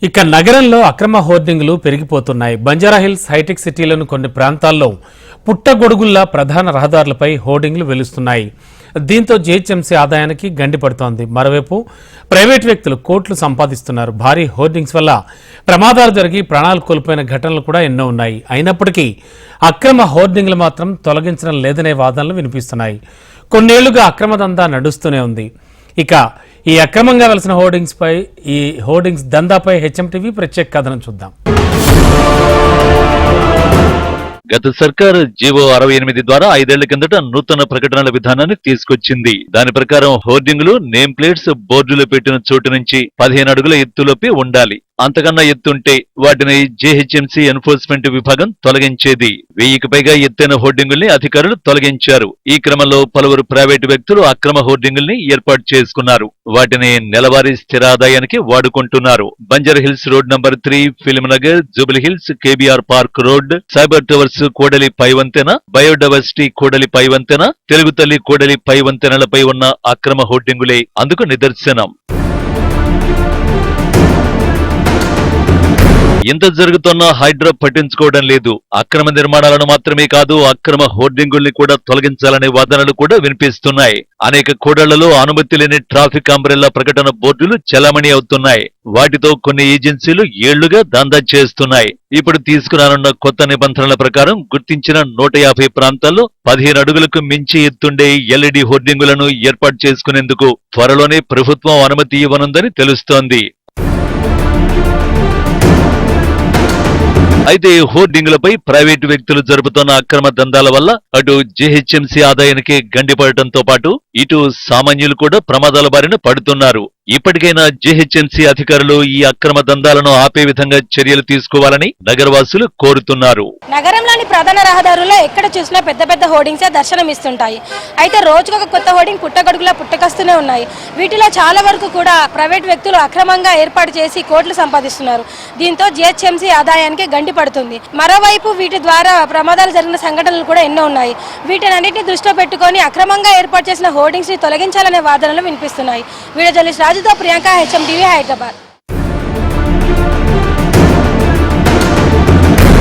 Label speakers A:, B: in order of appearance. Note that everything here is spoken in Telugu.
A: ఇక నగరంలో అక్రమ హోర్డింగ్లు పెరిగిపోతున్నాయి. బంజారాహిల్స్, హైటెక్ సిటీలోని కొన్ని ప్రాంతాల్లో పుట్టగొడుగుల్లా ప్రధాన రహదారులపై హోర్డింగ్లు వెలుస్తున్నాయి. దీంతో జీహెచ్ఎంసీ ఆదాయానికి గండి పడుతోంది. మరోవైపు ప్రైవేట్ వ్యక్తులు కోట్లు సంపాదిస్తున్నారు. భారీ హోర్డింగ్స్ వల్ల ప్రమాదాలు జరిగి ప్రాణాలు కోల్పోయిన ఘటనలు కూడా ఎన్నో ఉన్నాయి. అయినప్పటికీ అక్రమ హోర్డింగ్లు మాత్రం తొలగించడం లేదనే వాదనలు వినిపిస్తున్నాయి. కొన్నేళ్లుగా అక్రమ దందా నడుస్తూనే ఉంది. ఇక ఈ అక్రమంగా వెలిసిన హోర్డింగ్స్ దందాపై హెచ్ఎంటీవీ ప్రత్యేక కథనం చూద్దాం.
B: గత సర్కారు జీవో 68 ద్వారా 5 ఏళ్ల కిందట నూతన ప్రకటనల విధానాన్ని తీసుకొచ్చింది. దాని ప్రకారం హోర్డింగ్లు, నేమ్ ప్లేట్స్, బోర్డులు పెట్టిన చోటు నుంచి 15 అడుగుల ఎత్తులోపే ఉండాలి. అంతకన్నా ఎత్తుంటే వాటిని జీహెచ్ఎంసీ ఎన్ఫోర్స్మెంట్ విభాగం తొలగించేది. 1000కి పైగా ఎత్తైన హోర్డింగుల్ని అధికారులు తొలగించారు. ఈ క్రమంలో పలువురు ప్రైవేటు వ్యక్తులు అక్రమ హోర్డింగుల్ని ఏర్పాటు చేసుకున్నారు. వాటిని నెలవారీ స్థిరాదాయానికి వాడుకుంటున్నారు. Banjara Hills road number 3, film Nagar, Jubilee Hills, KBR park road, cyber towers కూడలి పై వంతెన, బయోడైవర్సిటీ కూడలి పై వంతెన, తెలుగుతల్లి కూడలి పై వంతెనలపై ఉన్న అక్రమ హోర్డింగులే అందుకు నిదర్శనం. ఇంత జరుగుతున్నా హైడ్రా పట్టించుకోవడం లేదు. అక్రమ నిర్మాణాలను మాత్రమే కాదు, అక్రమ హోర్డింగుల్ని కూడా తొలగించాలనే వాదనలు కూడా వినిపిస్తున్నాయి. అనేక కూడళ్లలో అనుమతి లేని ట్రాఫిక్ అంబ్రెల్లా ప్రకటన బోర్డులు చలామణి అవుతున్నాయి. వాటితో కొన్ని ఏజెన్సీలు ఏళ్లుగా దందా చేస్తున్నాయి. ఇప్పుడు తీసుకురానున్న కొత్త నిబంధనల ప్రకారం గుర్తించిన 150 ప్రాంతాల్లో 15 అడుగులకు మించి ఎత్తుండే ఎల్ఈడి హోర్డింగులను ఏర్పాటు చేసుకునేందుకు త్వరలోనే ప్రభుత్వం అనుమతి ఇవ్వనుందని తెలుస్తోంది. అయితే హోర్డింగులపై ప్రైవేటు వ్యక్తులు జరుపుతున్న అక్రమ దందాల వల్ల అటు జీహెచ్ఎంసీ ఆదాయానికి గండిపడటంతో పాటు ఇటు సామాన్యులు కూడా ప్రమాదాల బారిన పడుతున్నారు. ఇప్పటికైనా జీహెచ్ఎంసీ అధికారులు ఈ అక్రమ దందాలను ఆపే విధంగా చర్యలు తీసుకోవాలని నగరవాసులు కోరుతున్నారు.
C: నగరంలోని ప్రధాన రహదారుల్లో ఎక్కడ చూసినా పెద్ద పెద్ద హోర్డింగ్సే దర్శనమిస్తుంటాయి. అయితే రోజుకొక కొత్త హోర్డింగ్ పుట్టగొడుగులా పుట్టకొస్తూనే ఉన్నాయి. వీటిలో చాలా వరకు కూడా ప్రైవేట్ వ్యక్తులు అక్రమంగా ఏర్పాటు చేసి కోట్లు సంపాదిస్తున్నారు. దీంతో జీహెచ్ఎంసీ ఆదాయానికి గండి పడుతుంది. మరోవైపు వీటి ద్వారా ప్రమాదాలు జరిగిన సంఘటనలు కూడా ఎన్నో ఉన్నాయి. వీటినన్నింటినీ దృష్టిలో పెట్టుకుని అక్రమంగా ఏర్పాటు చేసిన హోర్డింగ్స్ ని తొలగించాలనే వాదనలు వినిపిస్తున్నాయి. వీడియో జర్నలిస్ట్ రాజుతో ప్రియాంక, హెచ్ఎంటీవీ, హైదరాబాద్.